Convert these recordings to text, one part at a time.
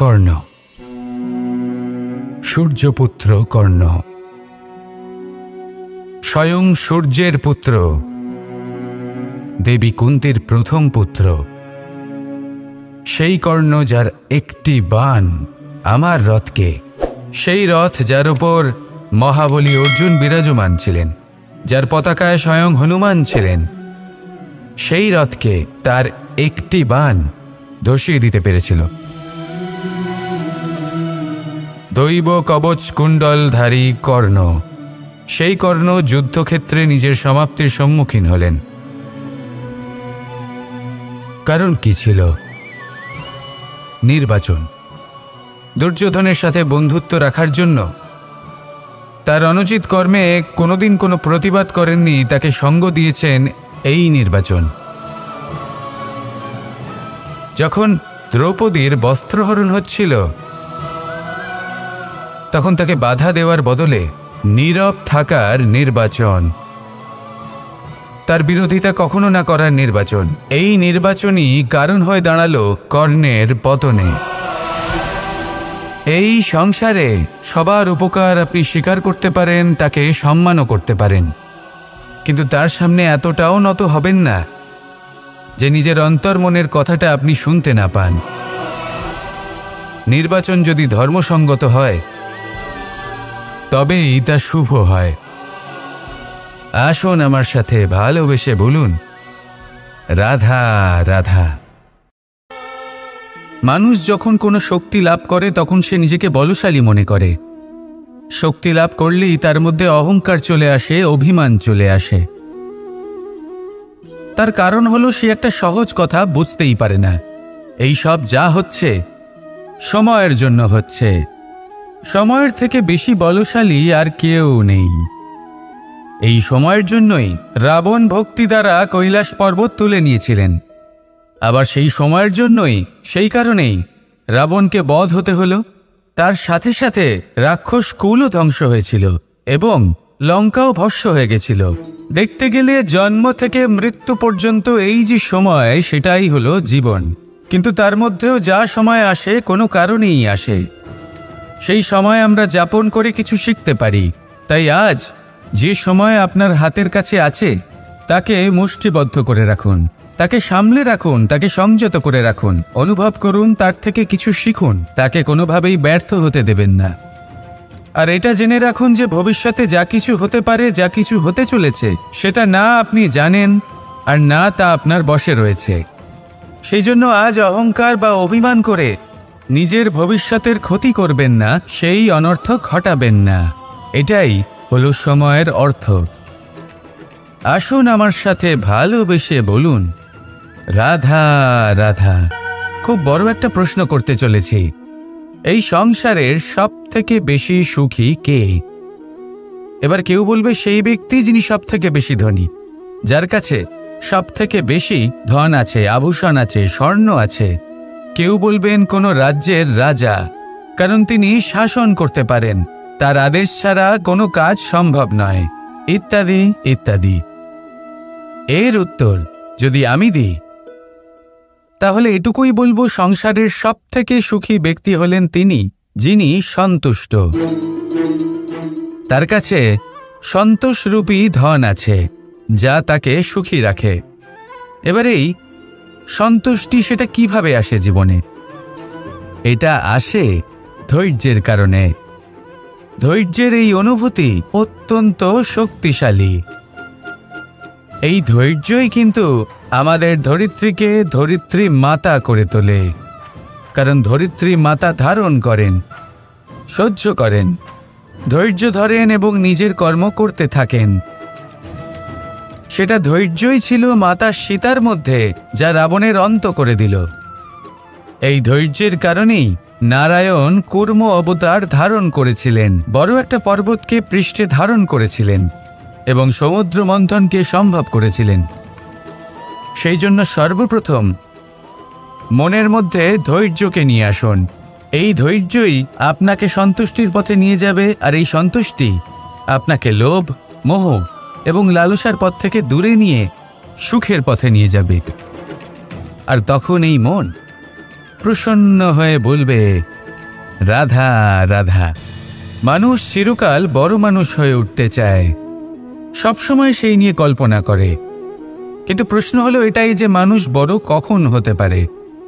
কর্ণ, সূর্যপুত্র কর্ণ, স্বয়ং সূর্যের পুত্র, দেবী কুন্তীর প্রথম পুত্র, সেই কর্ণ যার একটি বাণ আমার রথকে, সেই রথ যার উপর মহাবলী অর্জুন বিরাজমান ছিলেন, যার পতাকায় স্বয়ং হনুমান ছিলেন, সেই রথকে তার একটি বাণ ধসিয়ে দিতে পেরেছিল। দৈব কবচ কুণ্ডলধারী কর্ণ, সেই কর্ণ যুদ্ধক্ষেত্রে নিজের সমাপ্তির সম্মুখীন হলেন। কারণ কি ছিল? নির্বাচন। দুর্যোধনের সাথে বন্ধুত্ব রাখার জন্য, তার অনুচিত কর্মে কোনোদিন কোনো প্রতিবাদ করেননি, তাকে সঙ্গ দিয়েছেন এই নির্বাচন। যখন দ্রৌপদীর বস্ত্রহরণ হচ্ছিল, তখন তাকে বাধা দেওয়ার বদলে নীরব থাকার নির্বাচন, তার বিরোধিতা কখনো না করার নির্বাচন, এই নির্বাচনই কারণ হয়ে দাঁড়ালো কর্ণের পতনে। এই সংসারে সবার উপকার আপনি স্বীকার করতে পারেন, তাকে সম্মানও করতে পারেন, কিন্তু তার সামনে এতটাও নত হবেন না যে নিজের অন্তর্মনের কথাটা আপনি শুনতে না পান। নির্বাচন যদি ধর্মসঙ্গত হয় তবেই তা শুভ হয়। আসুন আমার সাথে ভালোবেসে বলুন, রাধা রাধা। মানুষ যখন কোনো শক্তি লাভ করে তখন সে নিজেকে বলশালী মনে করে। শক্তি লাভ করলেই তার মধ্যে অহংকার চলে আসে, অভিমান চলে আসে। তার কারণ হলো সে একটা সহজ কথা বুঝতেই পারে না। এই সব যা হচ্ছে সময়ের জন্য হচ্ছে। সময়ের থেকে বেশি বলশালী আর কেউ নেই। এই সময়ের জন্যই রাবণ ভক্তি দ্বারা কৈলাস পর্বত তুলে নিয়েছিলেন। আবার সেই সময়ের জন্যই, সেই কারণেই রাবণকে বধ হতে হলো। তার সাথে সাথে রাক্ষস কুলও ধ্বংস হয়েছিল এবং লঙ্কাও ভস্ম হয়ে গেছিল। দেখতে গেলে জন্ম থেকে মৃত্যু পর্যন্ত এই যে সময়, সেটাই হলো জীবন। কিন্তু তার মধ্যেও যা সময় আসে কোনো কারণেই আসে। সেই সময় আমরা যাপন করে কিছু শিখতে পারি। তাই আজ যে সময় আপনার হাতের কাছে আছে তাকে মুষ্টিবদ্ধ করে রাখুন, তাকে সামলে রাখুন, তাকে সংযত করে রাখুন, অনুভব করুন, তার থেকে কিছু শিখুন, তাকে কোনোভাবেই ব্যর্থ হতে দেবেন না। আর এটা জেনে রাখুন যে ভবিষ্যতে যা কিছু হতে পারে, যা কিছু হতে চলেছে, সেটা না আপনি জানেন আর না তা আপনার বশে রয়েছে। সেই জন্য আজ অহংকার বা অভিমান করে নিজের ভবিষ্যতের ক্ষতি করবেন না, সেই অনর্থ ঘটাবেন না। এটাই হলো সময়ের অর্থ। আসুন আমার সাথে ভালোবেসে বলুন, রাধা রাধা। খুব বড় একটা প্রশ্ন করতে চলেছি। এই সংসারের সব থেকে বেশি সুখী কে? এবার কেউ বলবে সেই ব্যক্তি যিনি সব থেকে বেশি ধনী, যার কাছে সব থেকে বেশি ধন আছে, আভূষণ আছে, স্বর্ণ আছে। কেউ বলবেন কোনো রাজ্যের রাজা, কারণ তিনি শাসন করতে পারেন, তার আদেশ ছাড়া কোনো কাজ সম্ভব নয়, ইত্যাদি ইত্যাদি। এর উত্তর যদি আমি দিই, তাহলে এটুকুই বলবো, সংসারের সব থেকে সুখী ব্যক্তি হলেন তিনি যিনি সন্তুষ্ট। তার কাছে সন্তোষরূপী ধন আছে, যা তাকে সুখী রাখে। এবার এই সন্তুষ্টি, সেটা কিভাবে আসে জীবনে? এটা আসে ধৈর্যের কারণে। ধৈর্যের এই অনুভূতি অত্যন্ত শক্তিশালী। এই ধৈর্যই কিন্তু আমাদের ধরিত্রীকে ধরিত্রী মাতা করে তোলে। কারণ ধরিত্রী মাতা ধারণ করেন, সহ্য করেন, ধৈর্য ধরেন এবং নিজের কর্ম করতে থাকেন। সেটা ধৈর্যই ছিল মাতা সীতার মধ্যে, যা রাবণের অন্ত করে দিল। এই ধৈর্যের কারণেই নারায়ণ কূর্ম অবতার ধারণ করেছিলেন, বড় একটা পর্বতকে পৃষ্ঠে ধারণ করেছিলেন এবং সমুদ্র মন্থনকে সম্ভব করেছিলেন। সেই জন্য সর্বপ্রথম মনের মধ্যে ধৈর্যকে নিয়ে আসুন। এই ধৈর্যই আপনাকে সন্তুষ্টির পথে নিয়ে যাবে, আর এই সন্তুষ্টি আপনাকে লোভ, মোহ এবং লালসার পথ থেকে দূরে নিয়ে সুখের পথে নিয়ে যাবে। আর তখন এই মন প্রসন্ন হয়ে বলবে, রাধা রাধা। মানুষ চিরকাল বড় মানুষ হয়ে উঠতে চায়, সবসময় সেই নিয়ে কল্পনা করে। কিন্তু প্রশ্ন হলো এটাই যে মানুষ বড় কখন হতে পারে?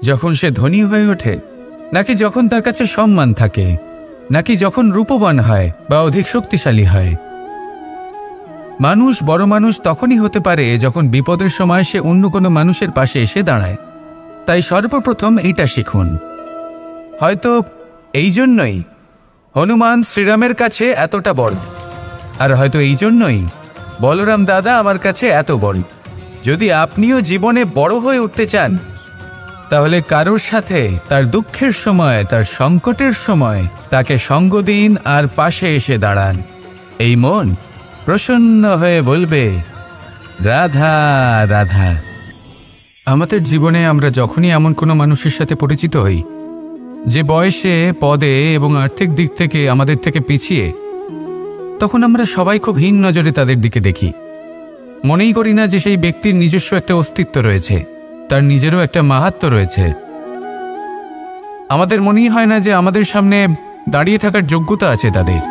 যখন সে ধনী হয়ে ওঠে, নাকি যখন তার কাছে সম্মান থাকে, নাকি যখন রূপবান হয় বা অধিক শক্তিশালী হয়? মানুষ বড় মানুষ তখনই হতে পারে যখন বিপদের সময় সে অন্য কোনো মানুষের পাশে এসে দাঁড়ায়। তাই সর্বপ্রথম এইটা শিখুন। হয়তো এই জন্যই হনুমান শ্রীরামের কাছে এতটা বড়, আর হয়তো এই জন্যই বলরাম দাদা আমার কাছে এত বড়। যদি আপনিও জীবনে বড় হয়ে উঠতে চান, তাহলে কারোর সাথে তার দুঃখের সময়, তার সংকটের সময় তাকে সঙ্গ দিন আর পাশে এসে দাঁড়ান। এই মন প্রসন্ন হয়ে বলবে, রাধা রাধা। আমাদের জীবনে আমরা যখনই এমন কোনো মানুষের সাথে পরিচিত হই যে বয়সে, পদে এবং আর্থিক দিক থেকে আমাদের থেকে পিছিয়ে, তখন আমরা সবাই খুব হীন নজরে তাদের দিকে দেখি। মনেই করি না যে সেই ব্যক্তির নিজস্ব একটা অস্তিত্ব রয়েছে, তার নিজেরও একটা মাহাত্ম্য রয়েছে। আমাদের মনেই হয় না যে আমাদের সামনে দাঁড়িয়ে থাকার যোগ্যতা আছে তাদের।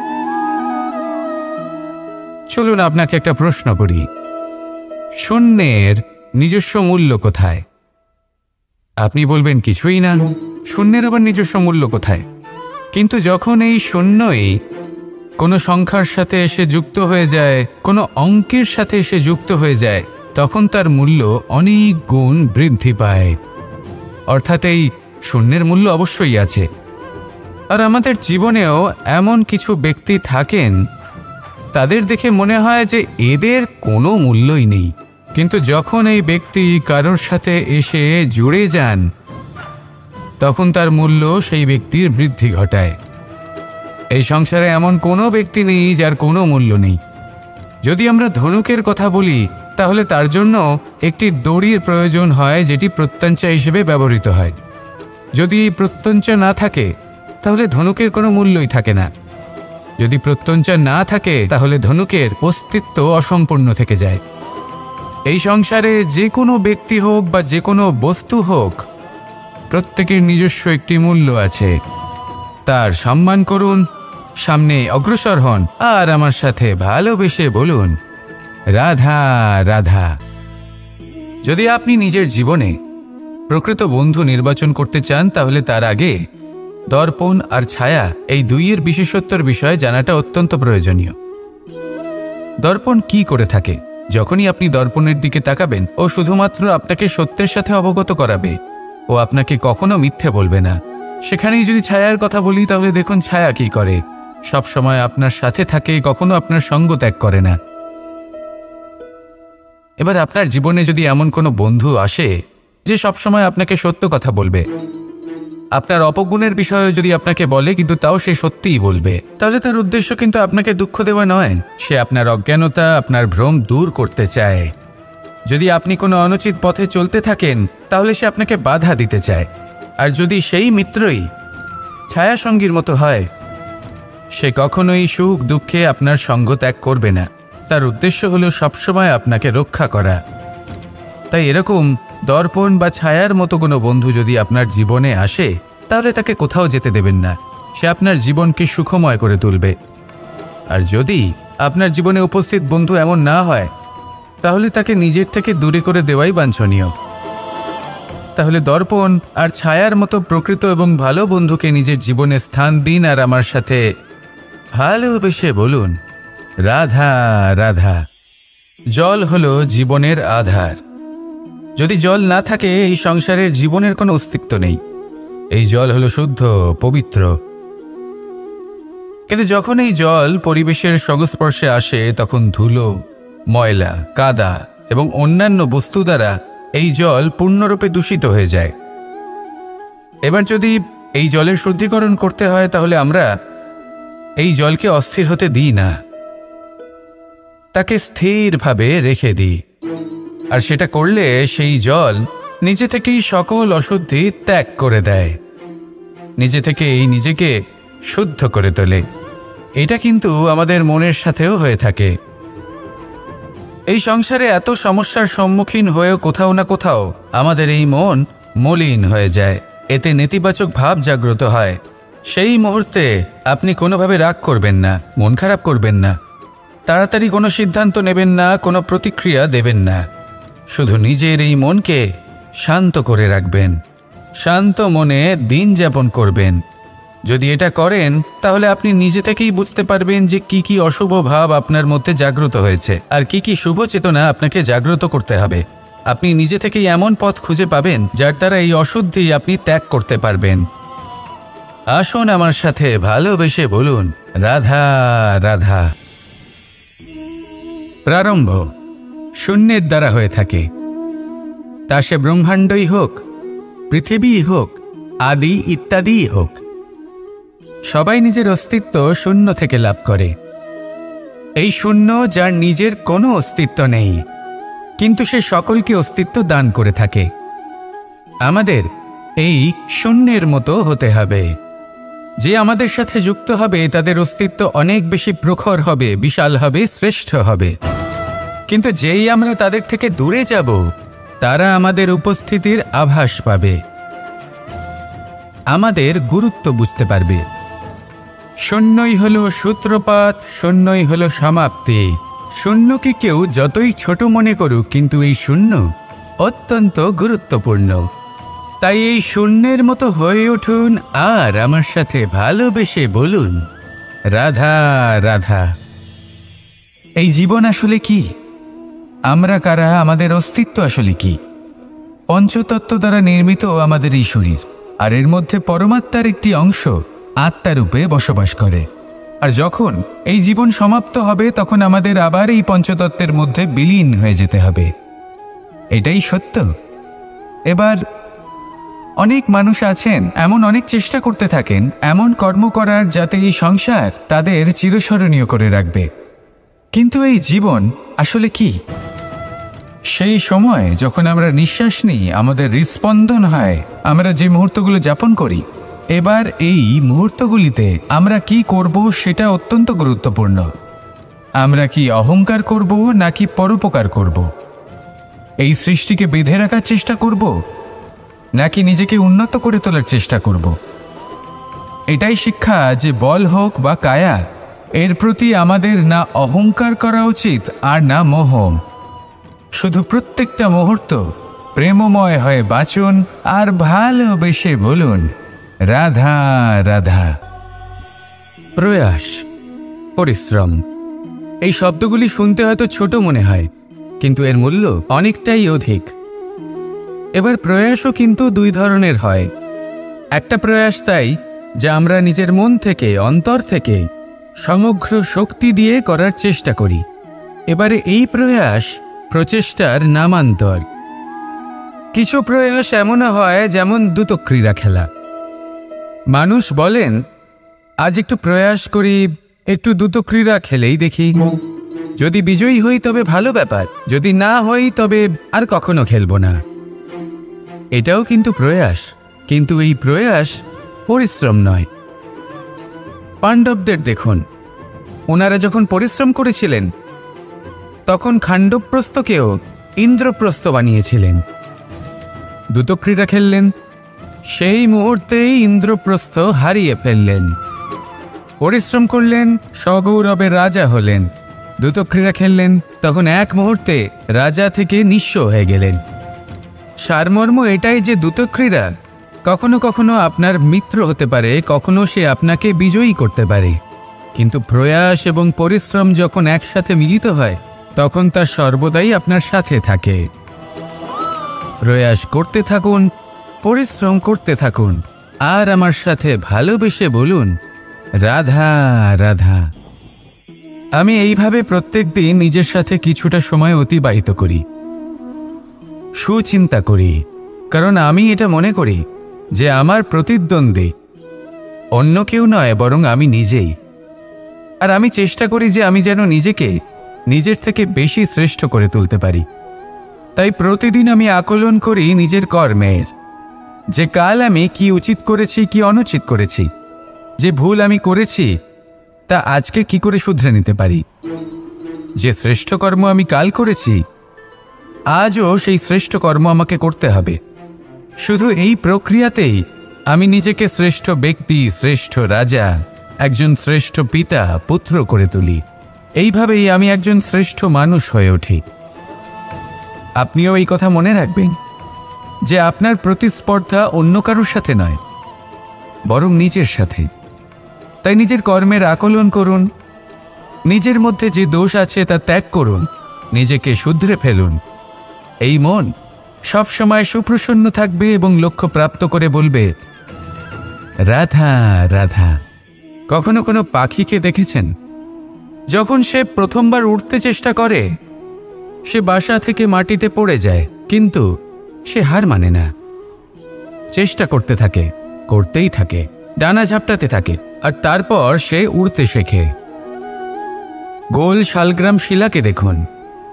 চলুন আপনাকে একটা প্রশ্ন করি, শূন্যের নিজস্ব মূল্য কোথায়? আপনি বলবেন কিছুই না। শূন্যের আবার নিজস্ব মূল্য কোথায়? কিন্তু যখন এই শূন্যই কোনো সংখ্যার সাথে এসে যুক্ত হয়ে যায়, কোনো অঙ্কের সাথে এসে যুক্ত হয়ে যায়, তখন তার মূল্য অনেক গুণ বৃদ্ধি পায়। অর্থাৎ এই শূন্যের মূল্য অবশ্যই আছে। আর আমাদের জীবনেও এমন কিছু ব্যক্তি থাকেন, তাদের দেখে মনে হয় যে এদের কোনো মূল্যই নেই। কিন্তু যখন এই ব্যক্তি কারোর সাথে এসে জুড়ে যান, তখন তার মূল্য সেই ব্যক্তির বৃদ্ধি ঘটায়। এই সংসারে এমন কোনো ব্যক্তি নেই যার কোনো মূল্য নেই। যদি আমরা ধনুকের কথা বলি, তাহলে তার জন্য একটি দড়ির প্রয়োজন হয়, যেটি প্রত্যঞ্চা হিসেবে ব্যবহৃত হয়। যদি প্রত্যঞ্চা না থাকে, তাহলে ধনুকের কোনো মূল্যই থাকে না। যদি প্রত্যঞ্চা না থাকে, তাহলে ধনুকের অস্তিত্ব অসম্পূর্ণ থেকে যায়। এই সংসারে যে কোনো ব্যক্তি হোক বা যে কোনো বস্তু হোক, প্রত্যেকের নিজস্ব একটি মূল্য আছে। তার সম্মান করুন, সামনে অগ্রসর হন, আর আমার সাথে ভালোবেসে বলুন, রাধা রাধা। যদি আপনি নিজের জীবনে প্রকৃত বন্ধু নির্বাচন করতে চান, তাহলে তার আগে দর্পণ আর ছায়া, এই দুইয়ের বিশেষত্বর বিষয়ে জানাটা অত্যন্ত প্রয়োজনীয়। দর্পণ কি করে থাকে? যখনই আপনি দর্পণের দিকে তাকাবেন, ও শুধুমাত্র আপনাকে সত্যের সাথে অবগত করাবে, ও আপনাকে কখনো মিথ্যে বলবে না। সেখানেই যদি ছায়ার কথা বলি, তাহলে দেখুন ছায়া কি করে। সব সময় আপনার সাথে থাকে, কখনো আপনার সঙ্গ ত্যাগ করে না। এবার আপনার জীবনে যদি এমন কোনো বন্ধু আসে যে সবসময় আপনাকে সত্য কথা বলবে, আপনার অপগুণের বিষয়ে যদি আপনাকে বলে কিন্তু তাও সে সত্যিই বলবে, তাহলে তার উদ্দেশ্য কিন্তু আপনাকে দুঃখ দেওয়া নয়। সে আপনার অজ্ঞানতা, আপনার ভ্রম দূর করতে চায়। যদি আপনি কোনো অনুচিত পথে চলতে থাকেন, তাহলে সে আপনাকে বাধা দিতে চায়। আর যদি সেই মিত্রই ছায়া সঙ্গীর মতো হয়, সে কখনোই সুখ দুঃখে আপনার সঙ্গ ত্যাগ করবে না। তার উদ্দেশ্য হলো সবসময় আপনাকে রক্ষা করা। তাই এরকম দর্পণ বা ছায়ার মতো কোনো বন্ধু যদি আপনার জীবনে আসে, তাহলে তাকে কোথাও যেতে দেবেন না। সে আপনার জীবনকে সুখময় করে তুলবে। আর যদি আপনার জীবনে উপস্থিত বন্ধু এমন না হয়, তাহলে তাকে নিজের থেকে দূরে করে দেওয়াই বাঞ্ছনীয়। তাহলে দর্পণ আর ছায়ার মতো প্রকৃত এবং ভালো বন্ধুকে নিজের জীবনে স্থান দিন, আর আমার সাথে ভালোবেসে বলুন, রাধা রাধা। জল হলো জীবনের আধার। যদি জল না থাকে, এই সংসারের জীবনের কোনো অস্তিত্ব নেই। এই জল হলো শুদ্ধ, পবিত্র। কিন্তু যখন এই জল পরিবেশের সংস্পর্শে আসে, তখন ধুলো, ময়লা, কাদা এবং অন্যান্য বস্তু দ্বারা এই জল পূর্ণরূপে দূষিত হয়ে যায়। এবার যদি এই জলের শুদ্ধিকরণ করতে হয়, তাহলে আমরা এই জলকে অস্থির হতে দিই না, তাকে স্থিরভাবে রেখে দিই। আর সেটা করলে সেই জল নিজে থেকেই সকল অশুদ্ধি ত্যাগ করে দেয়, নিজে থেকেই নিজেকে শুদ্ধ করে তোলে। এটা কিন্তু আমাদের মনের সাথেও হয়ে থাকে। এই সংসারে এত সমস্যার সম্মুখীন হয়েও কোথাও না কোথাও আমাদের এই মন মলিন হয়ে যায়। এতে নেতিবাচক ভাব জাগ্রত হয়। সেই মুহূর্তে আপনি কোনোভাবে রাগ করবেন না, মন খারাপ করবেন না, তাড়াতাড়ি কোনো সিদ্ধান্ত নেবেন না, কোনো প্রতিক্রিয়া দেবেন না। শুধু নিজের এই মনকে শান্ত করে রাখবেন, শান্ত মনে দিন যাপন করবেন। যদি এটা করেন তাহলে আপনি নিজে থেকেই বুঝতে পারবেন যে কি কি অশুভ ভাব আপনার মধ্যে জাগ্রত হয়েছে আর কি কি শুভ চেতনা আপনাকে জাগ্রত করতে হবে। আপনি নিজে থেকেই এমন পথ খুঁজে পাবেন যার দ্বারা এই অশুদ্ধি আপনি ত্যাগ করতে পারবেন। আসুন আমার সাথে ভালোবেসে বলুন, রাধা রাধা। প্রারম্ভ শূন্যের দ্বারা হয়ে থাকে, তা সে ব্রহ্মাণ্ডই হোক, পৃথিবীই হোক, আদি ইত্যাদিই হোক। সবাই নিজের অস্তিত্ব শূন্য থেকে লাভ করে। এই শূন্য যার নিজের কোনো অস্তিত্ব নেই, কিন্তু সে সকলকে অস্তিত্ব দান করে থাকে। আমাদের এই শূন্যের মতো হতে হবে। যে আমাদের সাথে যুক্ত হবে তাদের অস্তিত্ব অনেক বেশি প্রখর হবে, বিশাল হবে, শ্রেষ্ঠ হবে। কিন্তু যেই আমরা তাদের থেকে দূরে যাব, তারা আমাদের উপস্থিতির আভাস পাবে, আমাদের গুরুত্ব বুঝতে পারবে। শূন্যই হলো সূত্রপাত, শূন্যই হলো সমাপ্তি। শূন্যকে কেউ যতই ছোট মনে করুক, কিন্তু এই শূন্য অত্যন্ত গুরুত্বপূর্ণ। তাই এই শূন্যের মতো হয়ে উঠুন আর আমার সাথে ভালোবেসে বলুন, রাধা রাধা। এই জীবন আসলে কি? আমরা কারা? আমাদের অস্তিত্ব আসলে কি? পঞ্চতত্ত্ব দ্বারা নির্মিত আমাদের এই শরীর, আর এর মধ্যে পরমাত্মার একটি অংশ আত্মারূপে বসবাস করে। আর যখন এই জীবন সমাপ্ত হবে তখন আমাদের আবার এই পঞ্চতত্ত্বের মধ্যে বিলীন হয়ে যেতে হবে। এটাই সত্য। এবার অনেক মানুষ আছেন এমন অনেক চেষ্টা করতে থাকেন এমন কর্ম করার যাতে এই সংসার তাদের চিরস্মরণীয় করে রাখবে। কিন্তু এই জীবন আসলে কি? সেই সময় যখন আমরা নিঃশ্বাস নিই, আমাদের হৃৎস্পন্দন হয়, আমরা যে মুহূর্তগুলো যাপন করি, এবার এই মুহূর্তগুলিতে আমরা কি করব সেটা অত্যন্ত গুরুত্বপূর্ণ। আমরা কি অহংকার করব নাকি পরোপকার করব? এই সৃষ্টিকে বেঁধে রাখার চেষ্টা করব নাকি নিজেকে উন্নত করে তোলার চেষ্টা করব? এটাই শিক্ষা যে বল হোক বা কায়া, এর প্রতি আমাদের না অহংকার করা উচিত আর না মোহ। শুধু প্রত্যেকটা মুহূর্ত প্রেমময় হয়ে বাঁচুন আর ভালোবেসে বলুন, রাধা রাধা। প্রয়াস, পরিশ্রম, এই শব্দগুলি শুনতে হয়তো ছোট মনে হয়, কিন্তু এর মূল্য অনেকটাই অধিক। এবার প্রয়াসও কিন্তু দুই ধরনের হয়। একটা প্রয়াস তাই যা আমরা নিজের মন থেকে, অন্তর থেকে সমগ্র শক্তি দিয়ে করার চেষ্টা করি। এবারে এই প্রয়াস প্রচেষ্টার নামান্তর। কিছু প্রয়াস এমনও হয় যেমন দ্রুতক্রীড়া খেলা। মানুষ বলেন, আজ একটু প্রয়াস করি, একটু দ্রুতক্রীড়া খেলেই দেখি, যদি বিজয়ী হই তবে ভালো ব্যাপার, যদি না হই তবে আর কখনো খেলবো না। এটাও কিন্তু প্রয়াস, কিন্তু এই প্রয়াস পরিশ্রম নয়। পাণ্ডবদের দেখুন, ওনারা যখন পরিশ্রম করেছিলেন তখন খাণ্ডবপ্রস্থকেও ইন্দ্রপ্রস্থ বানিয়েছিলেন। দ্রুতক্রীড়া খেললেন, সেই মুহূর্তেই ইন্দ্রপ্রস্থ হারিয়ে ফেললেন। পরিশ্রম করলেন, সগৌরবে রাজা হলেন। দ্রুতক্রীড়া খেললেন, তখন এক মুহূর্তে রাজা থেকে নিঃস্ব হয়ে গেলেন। সারমর্ম এটাই যে দ্রুতক্রীড়া কখনো কখনো আপনার মিত্র হতে পারে, কখনো সে আপনাকে বিজয়ী করতে পারে, কিন্তু প্রয়াস এবং পরিশ্রম যখন একসাথে মিলিত হয় তখন তা সর্বদাই আপনার সাথে থাকে। প্রয়াস করতে থাকুন, পরিশ্রম করতে থাকুন, আর আমার সাথে ভালোবেসে বলুন, রাধা রাধা। আমি এইভাবে প্রত্যেক দিন নিজের সাথে কিছুটা সময় অতিবাহিত করি, সুচিন্তা করি, কারণ আমি এটা মনে করি যে আমার প্রতিদ্বন্দ্বী অন্য কেউ নয়, বরং আমি নিজেই। আর আমি চেষ্টা করি যে আমি যেন নিজেকে নিজের থেকে বেশি শ্রেষ্ঠ করে তুলতে পারি। তাই প্রতিদিন আমি আকলন করি নিজের কর্মের, যে কাল আমি কি উচিত করেছি, কি অনুচিত করেছি, যে ভুল আমি করেছি তা আজকে কি করে শুধরে নিতে পারি। যে শ্রেষ্ঠ কর্ম আমি কাল করেছি, আজও সেই শ্রেষ্ঠ কর্ম আমাকে করতে হবে। শুধু এই প্রক্রিয়াতেই আমি নিজেকে শ্রেষ্ঠ ব্যক্তি, শ্রেষ্ঠ রাজা, একজন শ্রেষ্ঠ পিতা, পুত্র করে তুলি। এইভাবেই আমি একজন শ্রেষ্ঠ মানুষ হয়ে উঠি। আপনিও এই কথা মনে রাখবেন যে আপনার প্রতিস্পর্ধা অন্য কারোর সাথে নয়, বরং নিজের সাথে। তাই নিজের কর্মের আকলন করুন, নিজের মধ্যে যে দোষ আছে তা ত্যাগ করুন, নিজেকে শুধরে ফেলুন। এই মন সবসময় সুপ্রসন্ন থাকবে এবং লক্ষ্য প্রাপ্ত করে বলবে, রাধা রাধা। কখনো কোনো পাখিকে দেখেছেন? যখন সে প্রথমবার উঠতে চেষ্টা করে, সে বাসা থেকে মাটিতে পড়ে যায়, কিন্তু সে হার মানে না, চেষ্টা করতে থাকে, করতেই থাকে, ডানা ঝাপটাতে থাকে, আর তারপর সে উড়তে শেখে। গোল শালগ্রাম শিলাকে দেখুন,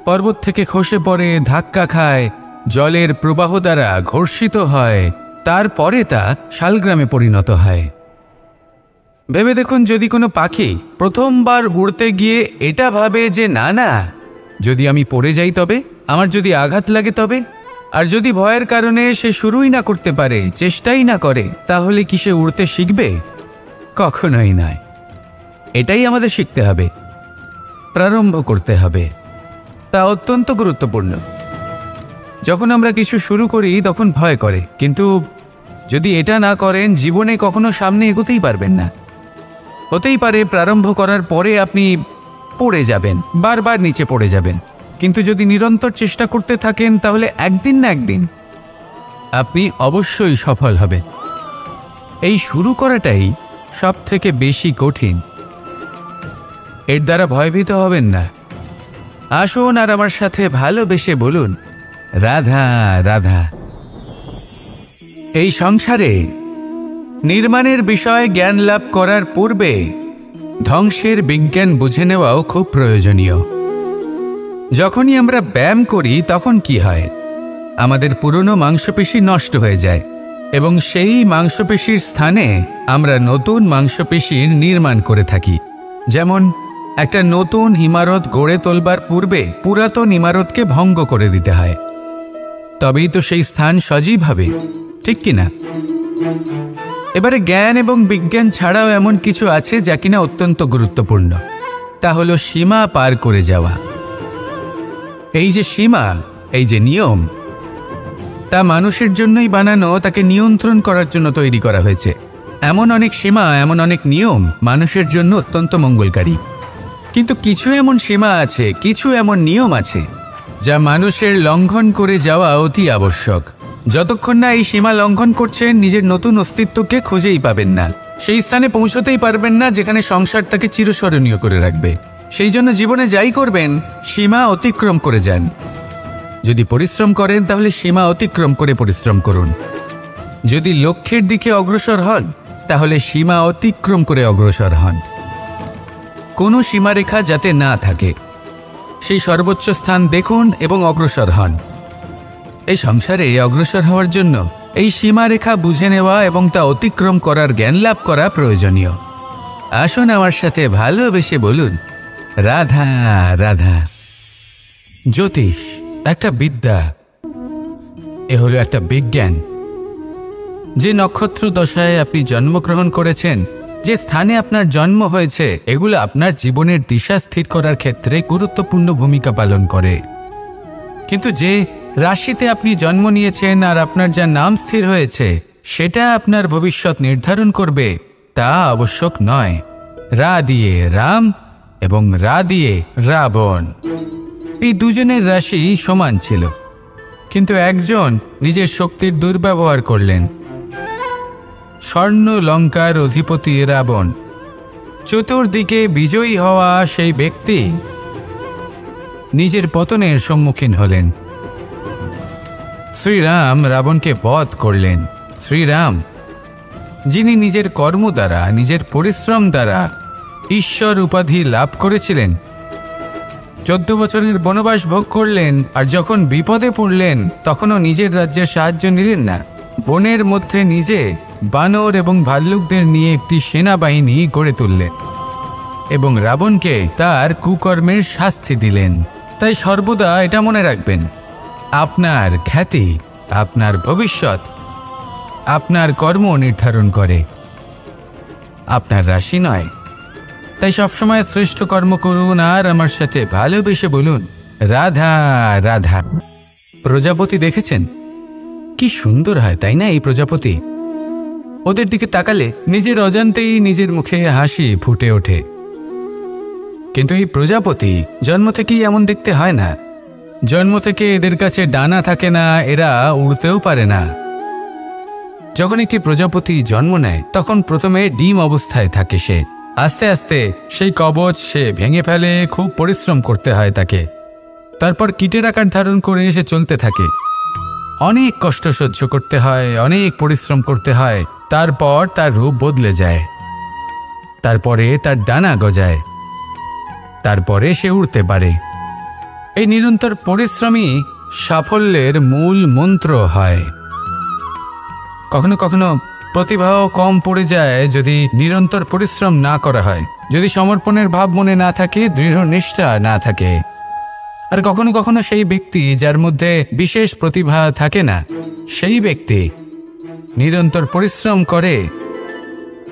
পর্বত থেকে খসে পড়ে, ধাক্কা খায়, জলের প্রবাহ দ্বারা ঘর্ষিত হয়, তারপরে তা শালগ্রামে পরিণত হয়। ভেবে দেখুন, যদি কোনো পাখি প্রথমবার উড়তে গিয়ে এটা ভাবে যে না না, যদি আমি পড়ে যাই তবে, আমার যদি আঘাত লাগে তবে, আর যদি ভয়ের কারণে সে শুরুই না করতে পারে, চেষ্টাই না করে, তাহলে কি সে উড়তে শিখবে? কখনোই নয়। এটাই আমাদের শিখতে হবে, প্রারম্ভ করতে হবে। তা অত্যন্ত গুরুত্বপূর্ণ। যখন আমরা কিছু শুরু করি তখন ভয় করে, কিন্তু যদি এটা না করেন, জীবনে কখনো সামনে এগোতেই পারবেন না। হতেই পারে প্রারম্ভ করার পরে আপনি পড়ে যাবেন, বারবার নিচে পড়ে যাবেন, কিন্তু যদি নিরন্তর চেষ্টা করতে থাকেন, তাহলে একদিন না একদিন আপনি অবশ্যই সফল হবেন। এই শুরু করাটাই সব থেকে বেশি কঠিন। এর দ্বারা ভয়ভীত হবেন না। আসুন আর আমার সাথে ভালোবেসে বলুন, রাধা রাধা। এই সংসারে নির্মাণের বিষয়ে জ্ঞান লাভ করার পূর্বে ধ্বংসের বিজ্ঞান বুঝে নেওয়াও খুব প্রয়োজনীয়। যখনই আমরা ব্যায়াম করি তখন কি হয়? আমাদের পুরনো মাংসপেশি নষ্ট হয়ে যায় এবং সেই মাংসপেশির স্থানে আমরা নতুন মাংসপেশির নির্মাণ করে থাকি। যেমন একটা নতুন ইমারত গড়ে তোলবার পূর্বে পুরাতন ইমারতকে ভঙ্গ করে দিতে হয়, তবেই তো সেই স্থান সজীব হবে, ঠিক কিনা? এবারে জ্ঞান এবং বিজ্ঞান ছাড়াও এমন কিছু আছে যা কিনা অত্যন্ত গুরুত্বপূর্ণ। তা হলো সীমা পার করে যাওয়া। এই যে সীমা, এই যে নিয়ম, তা মানুষের জন্যই বানানো, তাকে নিয়ন্ত্রণ করার জন্য তৈরি করা হয়েছে। এমন অনেক সীমা, এমন অনেক নিয়ম মানুষের জন্য অত্যন্ত মঙ্গলকারী। কিন্তু কিছু এমন সীমা আছে, কিছু এমন নিয়ম আছে যা মানুষের লঙ্ঘন করে যাওয়া অতি আবশ্যক। যতক্ষণ না এই সীমা লঙ্ঘন করছেন, নিজের নতুন অস্তিত্বকে খুঁজেই পাবেন না, সেই স্থানে পৌঁছতেই পারবেন না যেখানে সংসার তাকে চিরস্মরণীয় করে রাখবে। সেই জন্য জীবনে যাই করবেন, সীমা অতিক্রম করে যান। যদি পরিশ্রম করেন তাহলে সীমা অতিক্রম করে পরিশ্রম করুন। যদি লক্ষ্যের দিকে অগ্রসর হন তাহলে সীমা অতিক্রম করে অগ্রসর হন। কোনো সীমারেখা যাতে না থাকে, সেই সর্বোচ্চ স্থান দেখুন এবং অগ্রসর হন। এই সংসারে অগ্রসর হওয়ার জন্য এই সীমারেখা বুঝে নেওয়া এবং তা অতিক্রম করার জ্ঞান লাভ করা প্রয়োজনীয়। আসুন আমার সাথে ভালোবেসে বলুন, রাধা রাধা। জ্যোতিষ একটা বিদ্যা, এ হলো একটা বিজ্ঞান। যে নক্ষত্র দশায় আপনি জন্মগ্রহণ করেছেন, যে স্থানে আপনার জন্ম হয়েছে, এগুলো আপনার জীবনের দিশা স্থির করার ক্ষেত্রে গুরুত্বপূর্ণ ভূমিকা পালন করে। কিন্তু যে রাশিতে আপনি জন্ম নিয়েছেন আর আপনার যা নাম স্থির হয়েছে, সেটা আপনার ভবিষ্যৎ নির্ধারণ করবে তা আবশ্যক নয়। রা দিয়ে রাম এবং রা দিয়ে রাবণ, এই দুজনের রাশি সমান ছিল, কিন্তু একজন নিজের শক্তির দুর্ব্যবহার করলেন। স্বর্ণ লঙ্কার অধিপতি রাবণ, চতুর্দিকে বিজয়ী হওয়া সেই ব্যক্তি নিজের পতনের সম্মুখীন হলেন। শ্রীরাম রাবণকে বধ করলেন। শ্রীরাম, যিনি নিজের কর্ম দ্বারা, নিজের পরিশ্রম দ্বারা ঈশ্বর উপাধি লাভ করেছিলেন, 14 বছরের বনবাস ভোগ করলেন, আর যখন বিপদে পড়লেন তখনও নিজের রাজ্যের সাহায্য নিলেন না। বনের মধ্যে নিজে বানর এবং ভাল্লুকদের নিয়ে একটি সেনাবাহিনী গড়ে তুললেন এবং রাবণকে তার কুকর্মের শাস্তি দিলেন। তাই সর্বদা এটা মনে রাখবেন, আপনার খ্যাতি, আপনার ভবিষ্যৎ আপনার কর্ম নির্ধারণ করে, আপনার রাশি নয়। তাই সবসময় শ্রেষ্ঠ কর্ম করুন আর আমার সাথে ভালোবেসে বলুন, রাধা রাধা। প্রজাপতি দেখেছেন কি সুন্দর হয়, তাই না? এই প্রজাপতি, ওদের দিকে তাকালে নিজের অজান্তেই নিজের মুখে হাসি ফুটে ওঠে। কিন্তু এই প্রজাপতি জন্ম থেকেই এমন দেখতে হয় না। জন্ম থেকে এদের কাছে ডানা থাকে না, এরা উড়তেও পারে না। যখন একটি প্রজাপতি জন্ম নেয় তখন প্রথমে ডিম অবস্থায় থাকে সে। আস্তে আস্তে সেই কবচ সে ভেঙে ফেলে, খুব পরিশ্রম করতে হয় তাকে। তারপর কীটের আকার ধারণ করে সে চলতে থাকে, অনেক কষ্ট সহ্য করতে হয়, অনেক পরিশ্রম করতে হয়। তারপর তার রূপ বদলে যায়, তারপরে তার ডানা গজায়, তারপরে সে উড়তে পারে। এই নিরন্তর পরিশ্রমই সাফল্যের মূল মন্ত্র হয়। কখনো কখনো প্রতিভাও কম পড়ে যায় যদি নিরন্তর পরিশ্রম না করা হয়, যদি সমর্পণের ভাব মনে না থাকে, দৃঢ় নিষ্ঠা না থাকে। আর কখনো কখনো সেই ব্যক্তি যার মধ্যে বিশেষ প্রতিভা থাকে না, সেই ব্যক্তি নিরন্তর পরিশ্রম করে,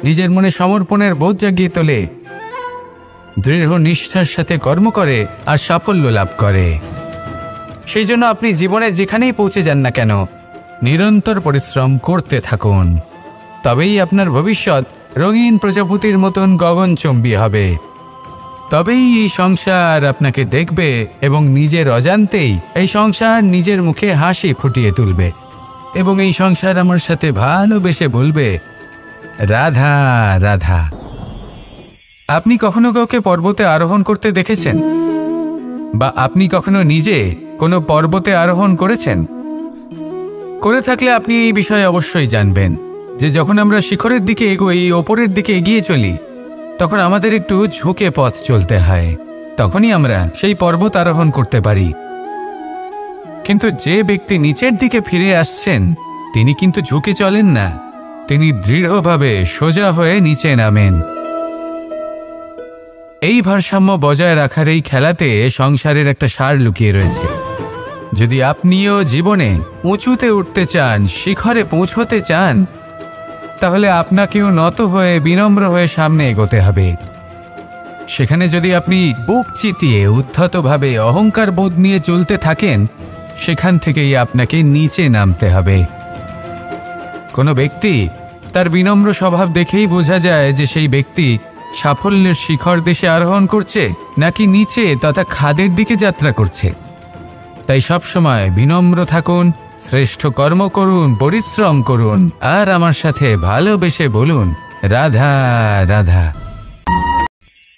নিজের মনে সমর্পণের বোধ জাগিয়ে তোলে, দৃঢ় নিষ্ঠার সাথে কর্ম করে আর সাফল্য লাভ করে। সেই জন্য আপনি জীবনে যেখানেই পৌঁছে যান না কেন, নিরন্তর পরিশ্রম করতে থাকুন। তবেই আপনার ভবিষ্যৎ রঙিন প্রজাপতির মতন গগনচুম্বী হবে। তবেই এই সংসার আপনাকে দেখবে এবং নিজের অজান্তেই এই সংসার নিজের মুখে হাসি ফুটিয়ে তুলবে এবং এই সংসার আমার সাথে ভালোবেসে বলবে, রাধা রাধা। আপনি কখনো কাউকে পর্বতে আরোহণ করতে দেখেছেন? বা আপনি কখনো নিজে কোনো পর্বতে আরোহণ করেছেন? করে থাকলে আপনি এই বিষয়ে অবশ্যই জানবেন যে যখন আমরা শিখরের দিকে এগোই, ওপরের দিকে এগিয়ে চলি, তখন আমাদের একটু ঝুঁকে পথ চলতে হয়, তখনই আমরা সেই পর্বত আরোহণ করতে পারি। কিন্তু যে ব্যক্তি নিচের দিকে ফিরে আসছেন তিনি কিন্তু ঝুঁকে চলেন না, তিনি দৃঢ়ভাবে সোজা হয়ে নিচে নামেন। এই ভারসাম্য বজায় রাখার এই খেলাতে সংসারের একটা সার লুকিয়ে রয়েছে। যদি আপনিও জীবনে উঁচুতে উঠতে চান, শিখরে পৌঁছতে চান, তাহলে আপনাকেও নত হয়ে বিনম্র হয়ে সামনে এগোতে হবে। সেখানে যদি আপনি বুক চিতিয়ে উদ্ধতভাবে অহংকার বোধ নিয়ে চলতে থাকেন, সেখান থেকেই আপনাকে নিচে নামতে হবে। কোনো ব্যক্তি তার বিনম্র স্বভাব দেখেই বোঝা যায় যে সেই ব্যক্তি সাফল্যের শিখর দেশে আরোহণ করছে নাকি নিচে তথা খাদের দিকে যাত্রা করছে। তাই সবসময় বিনম্র থাকুন, শ্রেষ্ঠ কর্ম করুন, পরিশ্রম করুন আর আমার সাথে ভালোবেসে বলুন, রাধা রাধা।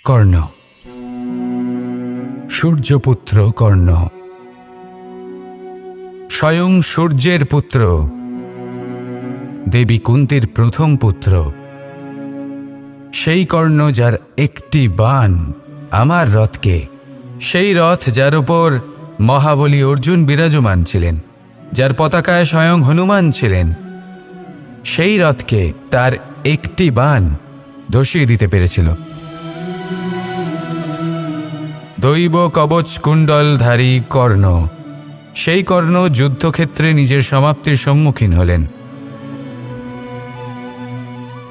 কর্ণ, সূর্যপুত্র কর্ণ, স্বয়ং সূর্যের পুত্র, দেবী কুন্তীর প্রথম পুত্র। সেই কর্ণ যার একটি বাণ আমার রথকে, সেই রথ যার উপর মহাবলী অর্জুন বিরাজমান ছিলেন, যার পতাকায় স্বয়ং হনুমান ছিলেন, সেই রথকে তার একটি বাণ ধসিয়ে দিতে পেরেছিল। দৈব কবচ কুণ্ডলধারী কর্ণ, সেই কর্ণ যুদ্ধক্ষেত্রে নিজের সমাপ্তির সম্মুখীন হলেন।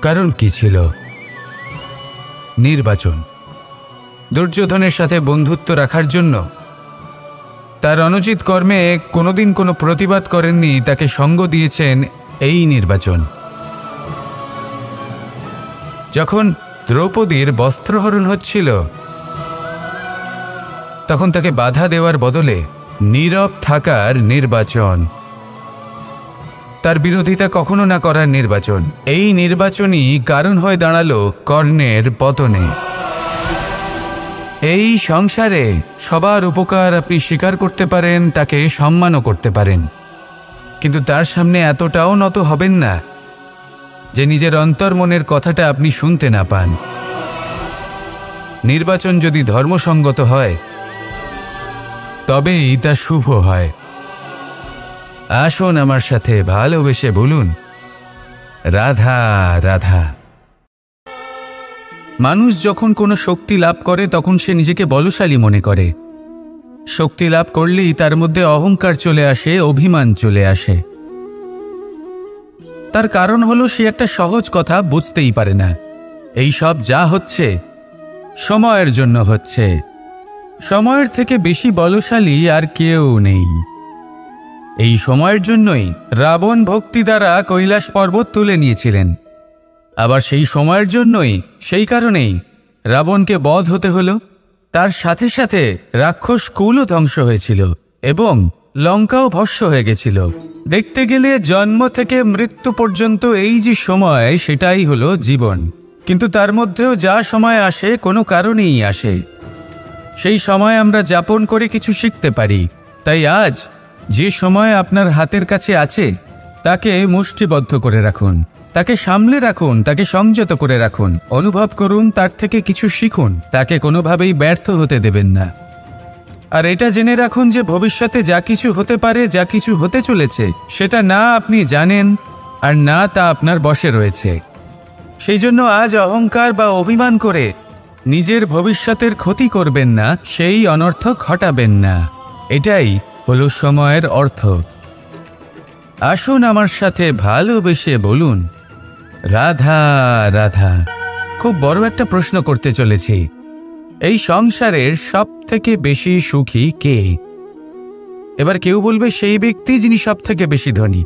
কারণ কি ছিল? নির্বাচন। দুর্যোধনের সাথে বন্ধুত্ব রাখার জন্য তার অনুচিত কর্মে কোনোদিন কোনো প্রতিবাদ করেননি, তাকে সঙ্গ দিয়েছেন এই নির্বাচন। যখন দ্রৌপদীর বস্ত্রহরণ হচ্ছিল তখন তাকে বাধা দেওয়ার বদলে নীরব থাকার নির্বাচন, তার বিরোধিতা কখনো না করার নির্বাচন, এই নির্বাচনই কারণ হয়ে দাঁড়ালো কর্ণের পতনে। এই সংসারে সবার উপকার আপনি স্বীকার করতে পারেন, তাকে সম্মানও করতে পারেন, কিন্তু তার সামনে এতটাও নত হবেন না যে নিজের অন্তর্মনের কথাটা আপনি শুনতে না পান। নির্বাচন যদি ধর্মসঙ্গত হয় তবেই তা শুভ হয়। আসুন আমার সাথে ভালোবেসে বলুন, রাধা রাধা। মানুষ যখন কোনো শক্তি লাভ করে তখন সে নিজেকে বলশালী মনে করে। শক্তি লাভ করলেই তার মধ্যে অহংকার চলে আসে, অভিমান চলে আসে। তার কারণ হলো সে একটা সহজ কথা বুঝতেই পারে না। এই সব যা হচ্ছে সময়ের জন্য হচ্ছে। সময়ের থেকে বেশি বলশালী আর কেউ নেই। এই সময়ের জন্যই রাবণ ভক্তি দ্বারা কৈলাস পর্বত তুলে নিয়েছিলেন। আবার সেই সময়ের জন্যই, সেই কারণেই রাবণকে বধ হতে হলো। তার সাথে সাথে রাক্ষস কুলও ধ্বংস হয়েছিল এবং লঙ্কাও ভস্ম হয়ে গেছিল। দেখতে গেলে জন্ম থেকে মৃত্যু পর্যন্ত এই যে সময়, সেটাই হলো জীবন। কিন্তু তার মধ্যেও যা সময় আসে কোনো কারণেই আসে। সেই সময় আমরা যাপন করে কিছু শিখতে পারি। তাই আজ যে সময় আপনার হাতের কাছে আছে তাকে মুষ্টিবদ্ধ করে রাখুন, তাকে সামলে রাখুন, তাকে সংযত করে রাখুন, অনুভব করুন, তার থেকে কিছু শিখুন, তাকে কোনোভাবেই ব্যর্থ হতে দেবেন না। আর এটা জেনে রাখুন যে ভবিষ্যতে যা কিছু হতে পারে, যা কিছু হতে চলেছে, সেটা না আপনি জানেন আর না তা আপনার বশে রয়েছে। সেই জন্য আজ অহংকার বা অভিমান করে নিজের ভবিষ্যতের ক্ষতি করবেন না, সেই অনর্থ ঘটাবেন না। এটাই হলো সময়ের অর্থ। আসুন আমার সাথে ভালোবেসে বলুন, রাধা রাধা। খুব বড় একটা প্রশ্ন করতে চলেছি। এই সংসারের সব থেকে বেশি সুখী কে? এবার কেউ বলবে সেই ব্যক্তি যিনি সব থেকে বেশি ধনী,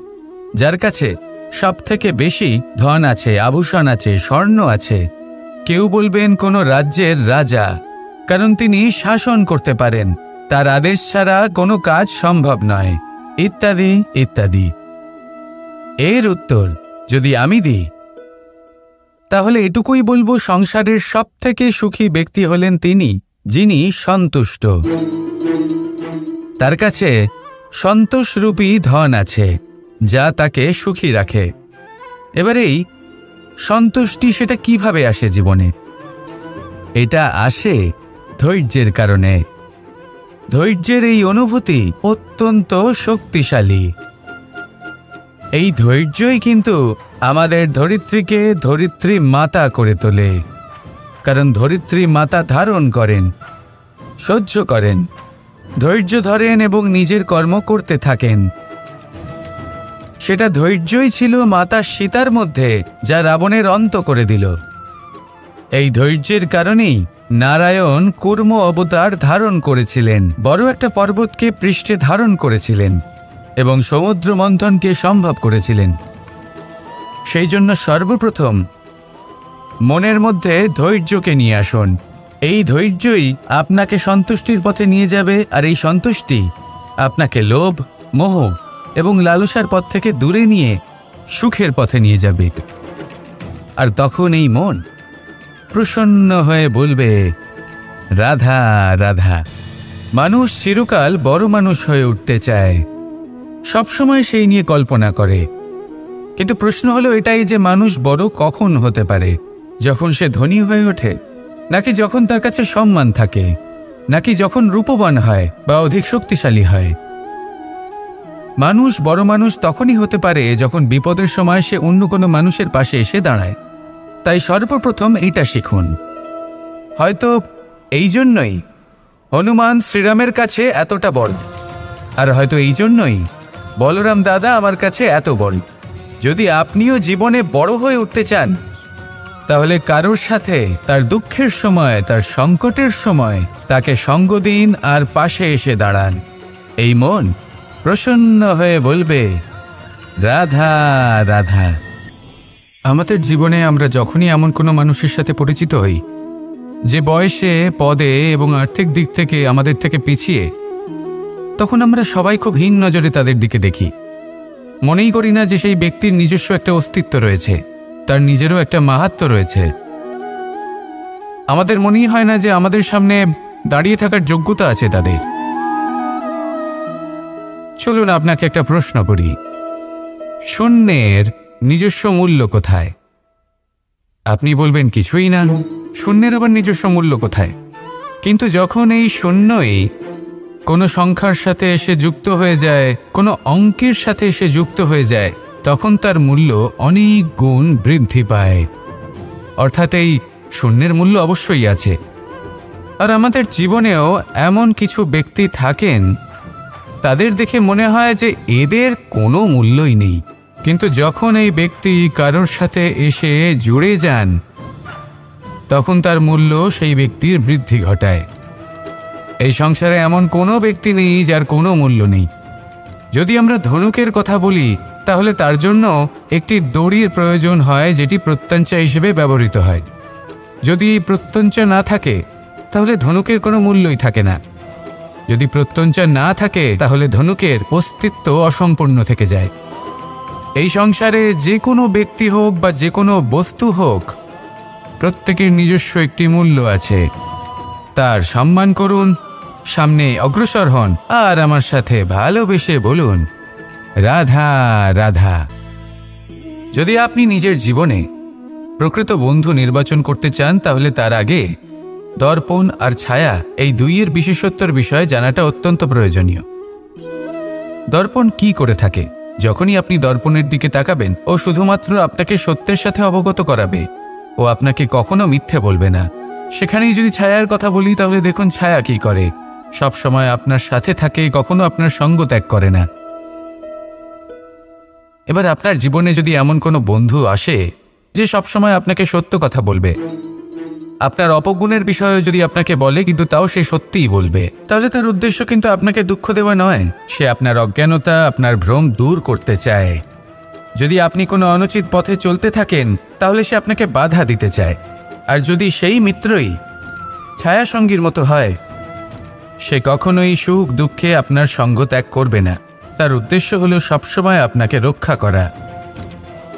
যার কাছে সব থেকে বেশি ধন আছে, আভূষণ আছে, স্বর্ণ আছে। কেউ বলবেন কোনো রাজ্যের রাজা, কারণ তিনি শাসন করতে পারেন, তার আদেশ ছাড়া কোনো কাজ সম্ভব নয়, ইত্যাদি ইত্যাদি। এর উত্তর যদি আমি দিই, তাহলে এটুকুই বলবো, সংসারের সব থেকে সুখী ব্যক্তি হলেন তিনি যিনি সন্তুষ্ট। তার কাছে সন্তোষরূপী ধন আছে, যা তাকে সুখী রাখে। এবার এই সন্তুষ্টি, সেটা কিভাবে আসে জীবনে? এটা আসে ধৈর্যের কারণে। ধৈর্যের এই অনুভূতি অত্যন্ত শক্তিশালী। এই ধৈর্যই কিন্তু আমাদের ধরিত্রীকে ধরিত্রী মাতা করে তোলে। কারণ ধরিত্রী মাতা ধারণ করেন, সহ্য করেন, ধৈর্য ধরেন এবং নিজের কর্ম করতে থাকেন। সেটা ধৈর্যই ছিল মাতা সীতার মধ্যে, যা রাবণের অন্ত করে দিল। এই ধৈর্যের কারণেই নারায়ণ কূর্ম অবতার ধারণ করেছিলেন, বড় একটা পর্বতকে পৃষ্ঠে ধারণ করেছিলেন এবং সমুদ্র মন্থনকে সম্ভব করেছিলেন। সেই জন্য সর্বপ্রথম মনের মধ্যে ধৈর্যকে নিয়ে আসুন। এই ধৈর্যই আপনাকে সন্তুষ্টির পথে নিয়ে যাবে, আর এই সন্তুষ্টি আপনাকে লোভ, মোহ এবং লালসার পথ থেকে দূরে নিয়ে সুখের পথে নিয়ে যাবে। আর তখন এই মন প্রসন্ন হয়ে বলবে, রাধা রাধা। মানুষ চিরকাল বড় মানুষ হয়ে উঠতে চায়, সবসময় সেই নিয়ে কল্পনা করে। কিন্তু প্রশ্ন হলো এটাই যে মানুষ বড় কখন হতে পারে? যখন সে ধনী হয়ে ওঠে, নাকি যখন তার কাছে সম্মান থাকে, নাকি যখন রূপবান হয় বা অধিক শক্তিশালী হয়? মানুষ বড় মানুষ তখনই হতে পারে যখন বিপদের সময় সে অন্য কোনো মানুষের পাশে এসে দাঁড়ায়। তাই সর্বপ্রথম এইটা শিখুন। হয়তো এই জন্যই হনুমান শ্রীরামের কাছে এতটা বড়, আর হয়তো এই জন্যই বলরাম দাদা আমার কাছে এত বড়। যদি আপনিও জীবনে বড় হয়ে উঠতে চান, তাহলে কারোর সাথে তার দুঃখের সময়, তার সংকটের সময় তাকে সঙ্গ দিন আর পাশে এসে দাঁড়ান। এই মন প্রসন্ন হয়ে বলবে, রাধা রাধা। আমাদের জীবনে আমরা যখনই এমন কোনো মানুষের সাথে পরিচিত হই যে বয়সে, পদে এবং আর্থিক দিক থেকে আমাদের থেকে পিছিয়ে, তখন আমরা সবাই খুব হীন নজরে তাদের দিকে দেখি। মনেই করি না যে সেই ব্যক্তির নিজস্ব একটা অস্তিত্ব রয়েছে, তার নিজেরও একটা মাহাত্ম্য রয়েছে। আমাদের মনেই হয় না যে আমাদের সামনে দাঁড়িয়ে থাকার যোগ্যতা আছে তাদের। চলুন আপনাকে একটা প্রশ্ন করি, শূন্যের নিজস্ব মূল্য কোথায়? আপনি বলবেন কিছুই না। শূন্যের আবার নিজস্ব মূল্য কোথায়? কিন্তু যখন এই শূন্যই কোনো সংখ্যার সাথে এসে যুক্ত হয়ে যায়, কোনো অঙ্কের সাথে এসে যুক্ত হয়ে যায়, তখন তার মূল্য অনেক গুণ বৃদ্ধি পায়। অর্থাৎ এই শূন্যের মূল্য অবশ্যই আছে। আর আমাদের জীবনেও এমন কিছু ব্যক্তি থাকেন, তাদের দেখে মনে হয় যে এদের কোনো মূল্যই নেই, কিন্তু যখন এই ব্যক্তি কারোর সাথে এসে জুড়ে যান তখন তার মূল্য সেই ব্যক্তির বৃদ্ধি ঘটায়। এই সংসারে এমন কোনো ব্যক্তি নেই যার কোনো মূল্য নেই। যদি আমরা ধনুকের কথা বলি তাহলে তার জন্য একটি দড়ির প্রয়োজন হয় যেটি প্রত্যঞ্চা হিসেবে ব্যবহৃত হয়। যদি প্রত্যঞ্চা না থাকে তাহলে ধনুকের কোনো মূল্যই থাকে না। যদি প্রত্যঞ্চা না থাকে তাহলে ধনুকের অস্তিত্ব অসম্পূর্ণ থেকে যায়। এই সংসারে যে কোনো ব্যক্তি হোক বা যে কোনো বস্তু হোক, প্রত্যেকের নিজস্ব একটি মূল্য আছে। তার সম্মান করুন, সামনে অগ্রসর হন আর আমার সাথে ভালোবেসে বলুন রাধা রাধা। যদি আপনি নিজের জীবনে প্রকৃত বন্ধু নির্বাচন করতে চান তাহলে তার আগে দর্পণ আর ছায়া এই দুইয়ের বিশেষত্বর বিষয়ে জানাটা অত্যন্ত প্রয়োজনীয়। দর্পণ কি করে থাকে? যখনই আপনি দর্পণের দিকে তাকাবেন ও শুধুমাত্র আপনাকে সত্যের সাথে অবগত করাবে, ও আপনাকে কখনো মিথ্যে বলবে না। সেখানেই যদি ছায়ার কথা বলি তাহলে দেখুন ছায়া কি করে, সব সময় আপনার সাথে থাকে, কখনো আপনার সঙ্গ ত্যাগ করে না। এবার আপনার জীবনে যদি এমন কোনো বন্ধু আসে যে সব সময় আপনাকে সত্য কথা বলবে, আপনার অপগুণের বিষয়ে যদি আপনাকে বলে কিন্তু তাও সে সত্যিই বলবে, তাহলে তার উদ্দেশ্য কিন্তু আপনাকে দুঃখ দেওয়া নয়, সে আপনার অজ্ঞানতা, আপনার ভ্রম দূর করতে চায়। যদি আপনি কোনো অনুচিত পথে চলতে থাকেন তাহলে সে আপনাকে বাধা দিতে চায়। আর যদি সেই মিত্রই ছায়া সঙ্গীর মতো হয়, সে কখনোই সুখ দুঃখে আপনার সঙ্গ ত্যাগ করবে না। তার উদ্দেশ্য হলো সবসময় আপনাকে রক্ষা করা।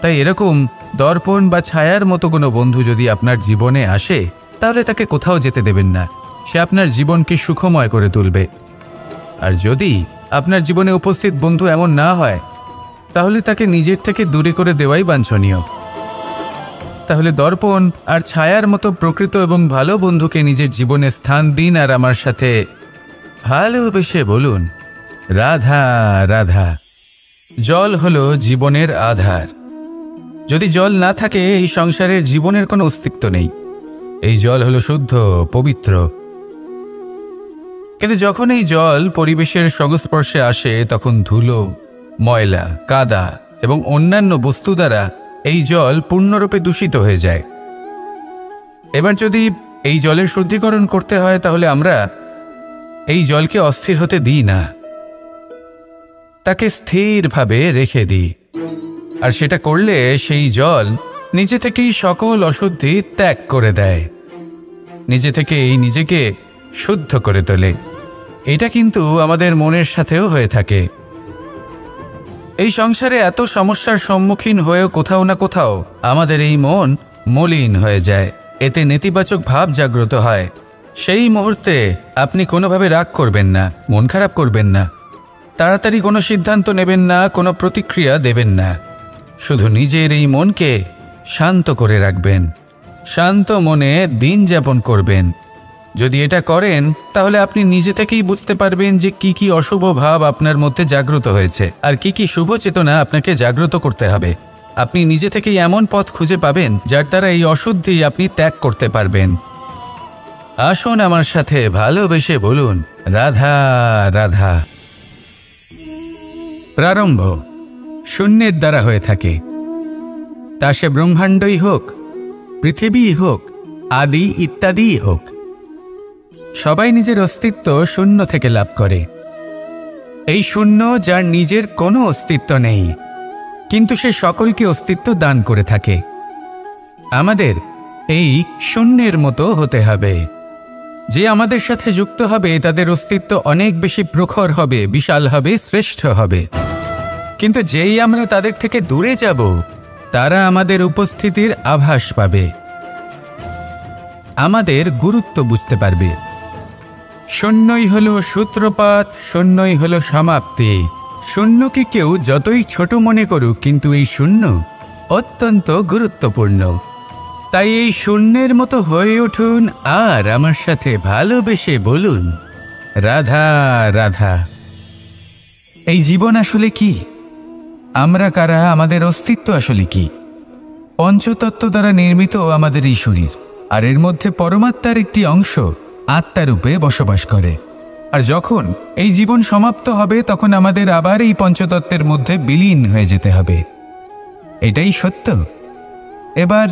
তাই এরকম দর্পণ বা ছায়ার মতো কোনো বন্ধু যদি আপনার জীবনে আসে তাহলে তাকে কোথাও যেতে দেবেন না। সে আপনার জীবনকে সুখময় করে তুলবে। আর যদি আপনার জীবনে উপস্থিত বন্ধু এমন না হয় তাহলে তাকে নিজের থেকে দূরে করে দেওয়াই বাঞ্ছনীয়। তাহলে দর্পণ আর ছায়ার মতো প্রকৃত এবং ভালো বন্ধুকে নিজের জীবনে স্থান দিন আর আমার সাথে ভালোবেসে বলুন রাধা রাধা। জল হলো জীবনের আধার। যদি জল না থাকে এই সংসারের জীবনের কোনো অস্তিত্ব নেই। এই জল হলো শুদ্ধ, পবিত্র। কিন্তু যখন এই জল পরিবেশের সংস্পর্শে আসে তখন ধুলো, ময়লা, কাদা এবং অন্যান্য বস্তু দ্বারা এই জল পূর্ণরূপে দূষিত হয়ে যায়। এবার যদি এই জলের শুদ্ধিকরণ করতে হয় তাহলে আমরা এই জলকে অস্থির হতে দিই না, তাকে স্থিরভাবে রেখে দিই। আর সেটা করলে সেই জল নিজে থেকেই সকল অশুদ্ধি ত্যাগ করে দেয়, নিজে থেকেই নিজেকে শুদ্ধ করে তোলে। এটা কিন্তু আমাদের মনের সাথেও হয়ে থাকে। এই সংসারে এত সমস্যার সম্মুখীন হয়েও কোথাও না কোথাও আমাদের এই মন মলিন হয়ে যায়, এতে নেতিবাচক ভাব জাগ্রত হয়। সেই মুহূর্তে আপনি কোনোভাবে রাগ করবেন না, মন খারাপ করবেন না, তাড়াতাড়ি কোনো সিদ্ধান্ত নেবেন না, কোনো প্রতিক্রিয়া দেবেন না। শুধু নিজের এই মনকে শান্ত করে রাখবেন, শান্ত মনে দিন যাপন করবেন। যদি এটা করেন তাহলে আপনি নিজে থেকেই বুঝতে পারবেন যে কি কি অশুভ ভাব আপনার মধ্যে জাগ্রত হয়েছে আর কি কি শুভ চেতনা আপনাকে জাগ্রত করতে হবে। আপনি নিজে থেকেই এমন পথ খুঁজে পাবেন যার দ্বারা এই অশুদ্ধি আপনি ত্যাগ করতে পারবেন। আসুন আমার সাথে ভালোবেসে বলুন রাধা রাধা। প্রারম্ভ শূন্যের দ্বারা হয়ে থাকে, তা সে ব্রহ্মাণ্ডই হোক, পৃথিবীই হোক, আদি ইত্যাদিই হোক। সবাই নিজের অস্তিত্ব শূন্য থেকে লাভ করে। এই শূন্য যার নিজের কোনো অস্তিত্ব নেই, কিন্তু সে সকলকে অস্তিত্ব দান করে থাকে। আমাদের এই শূন্যের মতো হতে হবে। যে আমাদের সাথে যুক্ত হবে তাদের অস্তিত্ব অনেক বেশি প্রখর হবে, বিশাল হবে, শ্রেষ্ঠ হবে। কিন্তু যেই আমরা তাদের থেকে দূরে যাব তারা আমাদের উপস্থিতির আভাস পাবে, আমাদের গুরুত্ব বুঝতে পারবে। শূন্যই হলো সূত্রপাত, শূন্যই হলো সমাপ্তি। শূন্যকে কেউ যতই ছোট মনে করুক কিন্তু এই শূন্য অত্যন্ত গুরুত্বপূর্ণ। তাই এই শূন্যের মতো হয়ে উঠুন আর আমার সাথে ভালোবেসে বলুন রাধা রাধা। এই জীবন আসলে কি? আমরা কারা? আমাদের অস্তিত্ব আসলে কি? পঞ্চতত্ত্ব দ্বারা নির্মিত আমাদের এই শরীর, আর এর মধ্যে পরমাত্মার একটি অংশ আত্মারূপে বসবাস করে। আর যখন এই জীবন সমাপ্ত হবে তখন আমাদের আবার এই পঞ্চতত্ত্বের মধ্যে বিলীন হয়ে যেতে হবে। এটাই সত্য। এবার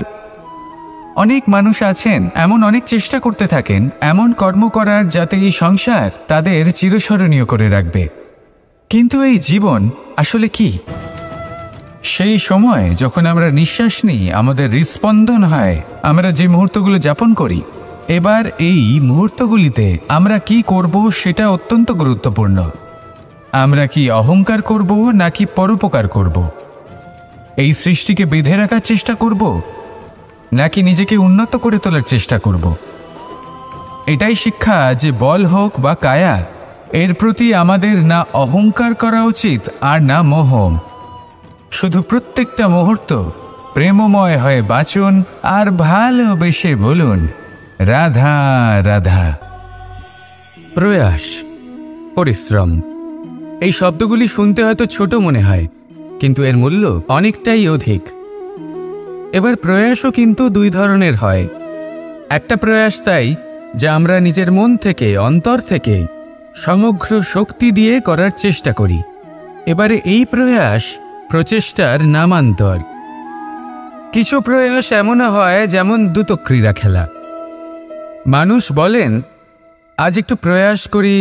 অনেক মানুষ আছেন এমন অনেক চেষ্টা করতে থাকেন এমন কর্ম করার যাতে এই সংসার তাদের চিরস্মরণীয় করে রাখবে। কিন্তু এই জীবন আসলে কি? সেই সময় যখন আমরা নিঃশ্বাস নিই, আমাদের হৃৎস্পন্দন হয়, আমরা যে মুহূর্তগুলো যাপন করি, এবার এই মুহূর্তগুলিতে আমরা কি করব সেটা অত্যন্ত গুরুত্বপূর্ণ। আমরা কি অহংকার করব নাকি পরোপকার করব? এই সৃষ্টিকে বেঁধে রাখার চেষ্টা করব নাকি নিজেকে উন্নত করে তোলার চেষ্টা করব? এটাই শিক্ষা যে বল হোক বা কায়া, এর প্রতি আমাদের না অহংকার করা উচিত আর না মোহ। শুধু প্রত্যেকটা মুহূর্ত প্রেমময় হয়ে বাঁচুন আর ভালোবেসে বলুন রাধা রাধা। প্রয়াস, পরিশ্রম, এই শব্দগুলি শুনতে হয়তো ছোট মনে হয়, কিন্তু এর মূল্য অনেকটাই অধিক। এবার প্রয়াসও কিন্তু দুই ধরনের হয়। একটা প্রয়াস তাই যা আমরা নিজের মন থেকে, অন্তর থেকে সমগ্র শক্তি দিয়ে করার চেষ্টা করি। এবারে এই প্রয়াস প্রচেষ্টার নামান্তর। কিছু প্রয়াস এমনও হয় যেমন দ্রুতক্রীড়া খেলা। মানুষ বলেন আজ একটু প্রয়াস করি,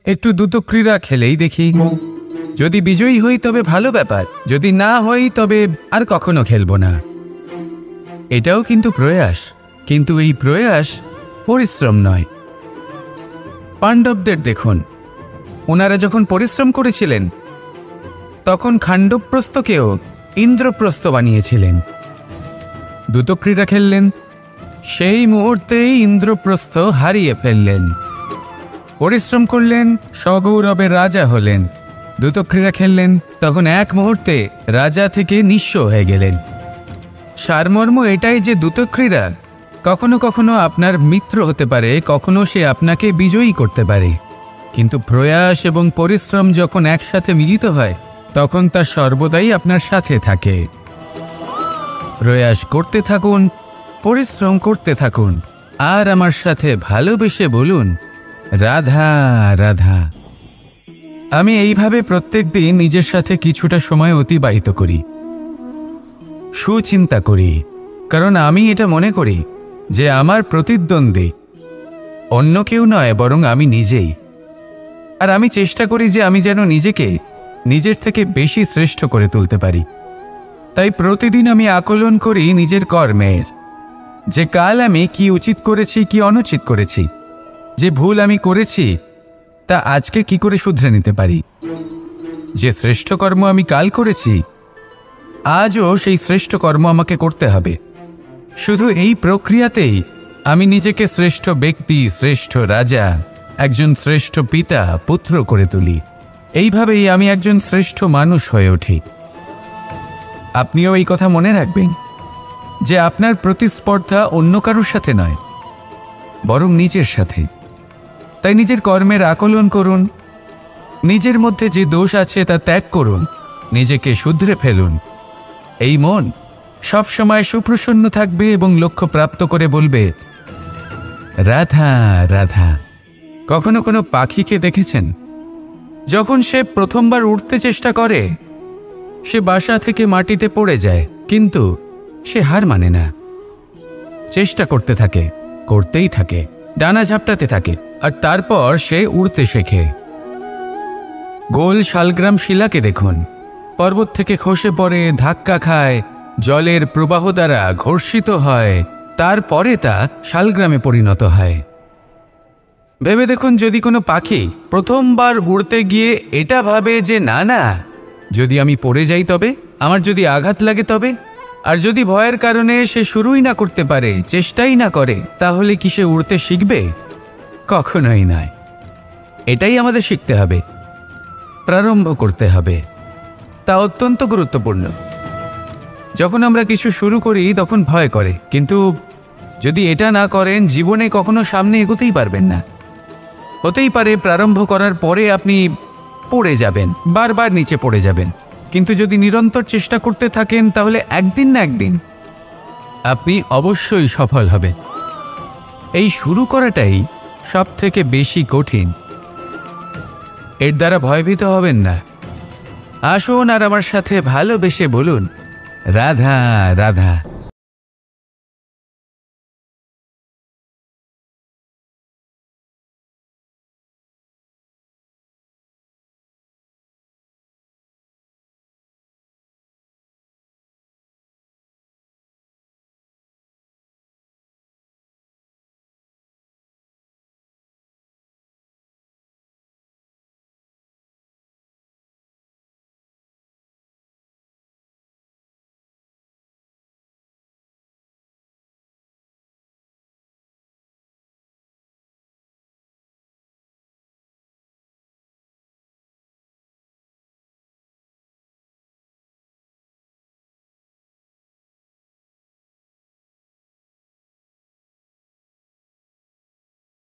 একটু দ্রুতক্রীড়া খেলেই দেখি, যদি বিজয়ী হই তবে ভালো ব্যাপার, যদি না হই তবে আর কখনো খেলবো না। এটাও কিন্তু প্রয়াস, কিন্তু এই প্রয়াস পরিশ্রম নয়। পাণ্ডবদের দেখুন, ওনারা যখন পরিশ্রম করেছিলেন তখন খাণ্ডবপ্রস্থকেও ইন্দ্রপ্রস্থ বানিয়েছিলেন। দ্রুতক্রীড়া খেললেন, সেই মুহূর্তেই ইন্দ্রপ্রস্থ হারিয়ে ফেললেন। পরিশ্রম করলেন, সগৌরবে রাজা হলেন। দ্রুতক্রীড়া খেললেন, তখন এক মুহূর্তে রাজা থেকে নিঃস্ব হয়ে গেলেন। সারমর্ম এটাই যে দ্রুতক্রীড়া কখনো কখনো আপনার মিত্র হতে পারে, কখনো সে আপনাকে বিজয়ী করতে পারে, কিন্তু প্রয়াস এবং পরিশ্রম যখন একসাথে মিলিত হয় তখন তা সর্বদাই আপনার সাথে থাকে। প্রয়াস করতে থাকুন, পরিশ্রম করতে থাকুন, আর আমার সাথে ভালোবেসে বলুন রাধা রাধা। আমি এইভাবে প্রত্যেক দিন নিজের সাথে কিছুটা সময় অতিবাহিত করি, সুচিন্তা করি, কারণ আমি এটা মনে করি যে আমার প্রতিদ্বন্দ্বী অন্য কেউ নয় বরং আমি নিজেই। আর আমি চেষ্টা করি যে আমি যেন নিজেকে নিজের থেকে বেশি শ্রেষ্ঠ করে তুলতে পারি। তাই প্রতিদিন আমি আকলন করি নিজের কর্মের, যে কাল আমি কি উচিত করেছি, কি অনুচিত করেছি, যে ভুল আমি করেছি তা আজকে কি করে শুধরে নিতে পারি। যে শ্রেষ্ঠ কর্ম আমি কাল করেছি আজও সেই শ্রেষ্ঠ কর্ম আমাকে করতে হবে। শুধু এই প্রক্রিয়াতেই আমি নিজেকে শ্রেষ্ঠ ব্যক্তি, শ্রেষ্ঠ রাজা, একজন শ্রেষ্ঠ পিতা, পুত্র করে তুলি। এইভাবেই আমি একজন শ্রেষ্ঠ মানুষ হয়ে উঠি। আপনিও এই কথা মনে রাখবেন যে আপনার প্রতিস্পর্ধা অন্য কারোর সাথে নয় বরং নিজের সাথে। তাই নিজের কর্মের আকলন করুন, নিজের মধ্যে যে দোষ আছে তা ত্যাগ করুন, নিজেকে শুধরে ফেলুন। এই মন সবসময় সুপ্রসন্ন থাকবে এবং লক্ষ্য প্রাপ্ত করে বলবে রাধা রাধা। কখনো কোনো পাখিকে দেখেছেন? যখন সে প্রথমবার উঠতে চেষ্টা করে সে বাসা থেকে মাটিতে পড়ে যায়, কিন্তু সে হার মানে না, চেষ্টা করতে থাকে, করতেই থাকে, ডানা ঝাপটাতে থাকে, আর তারপর সে উড়তে শেখে। গোল শালগ্রাম শিলাকে দেখুন, পর্বত থেকে খসে পড়ে, ধাক্কা খায়, জলের প্রবাহ দ্বারা ঘর্ষিত হয়, তারপরে তা শালগ্রামে পরিণত হয়। ভেবে দেখুন, যদি কোনো পাখি প্রথমবার উড়তে গিয়ে এটা ভাবে যে না না, যদি আমি পড়ে যাই তবে, আমার যদি আঘাত লাগে তবে, আর যদি ভয়ের কারণে সে শুরুই না করতে পারে, চেষ্টাই না করে, তাহলে কি সে উড়তে শিখবে? কখনোই নয়। এটাই আমাদের শিখতে হবে, প্রারম্ভ করতে হবে। তা অত্যন্ত গুরুত্বপূর্ণ। যখন আমরা কিছু শুরু করি তখন ভয় করে, কিন্তু যদি এটা না করেন জীবনে কখনো সামনে এগোতেই পারবেন না। হতেই পারে প্রারম্ভ করার পরে আপনি পড়ে যাবেন, বারবার নিচে পড়ে যাবেন, কিন্তু যদি নিরন্তর চেষ্টা করতে থাকেন তাহলে একদিন না একদিন আপনি অবশ্যই সফল হবেন। এই শুরু করাটাই সব থেকে বেশি কঠিন। এর দ্বারা ভয়ভীত হবেন না। আসুন আর আমার সাথে ভালোবেসে বলুন রাধা রাধা।